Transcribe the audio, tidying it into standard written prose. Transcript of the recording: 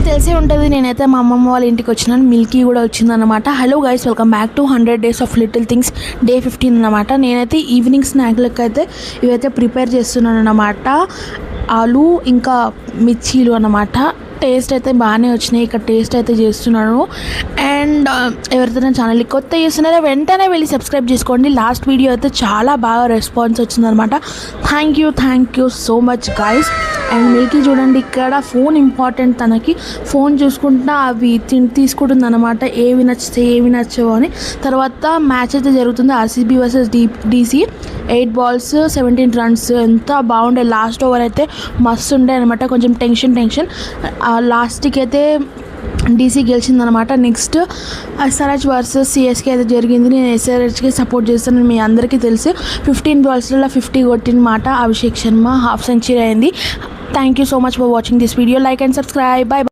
తెలిసే ఉంటుంది, నేనైతే మా అమ్మమ్మ వాళ్ళ ఇంటికి వచ్చినాను. మిల్కీ కూడా వచ్చిందనమాట. Hello guys, welcome back to 100 Days of Little Things day 15 అనమాట. నేనైతే ఈవినింగ్ స్నాక్లకు అయితే ఇవైతే ప్రిపేర్ చేస్తున్నాను అనమాట. ఆలు ఇంకా మిర్చీలు అనమాట. టేస్ట్ అయితే బాగానే వచ్చినాయి. ఇక్కడ టేస్ట్ అయితే చేస్తున్నాను. అండ్ ఎవరిదైనా ఛానల్ని కొత్త చేస్తున్నారో వెంటనే వెళ్ళి సబ్స్క్రైబ్ చేసుకోండి. లాస్ట్ వీడియో అయితే చాలా బాగా రెస్పాన్స్ వచ్చిందనమాట. Thank you so much guys. And Milky చూడండి, ఇక్కడ ఫోన్ ఇంపార్టెంట్, తనకి ఫోన్ చూసుకుంటా అవి తీసుకుంటుంది అనమాట. ఏవి నచ్చితే ఏవి నచ్చవు అని. తర్వాత మ్యాచ్ అయితే జరుగుతుంది, RCB versus DC. 8 balls 17 runs. ఎంత బాగుండే, లాస్ట్ ఓవర్ అయితే మస్తు ఉండే అనమాట. కొంచెం టెన్షన్ లాస్ట్కి అయితే DC గెలిచిందనమాట. నెక్స్ట్ SRH వర్సెస్ CSK అయితే జరిగింది. నేను SRHకి సపోర్ట్ చేస్తాను, మీ అందరికీ తెలుసు. 15 balls 50 కొట్టిన మాట. అభిషేక్ శర్మ హాఫ్ సెంచరీ అయింది. Thank you so much for watching this video. Like and subscribe. By.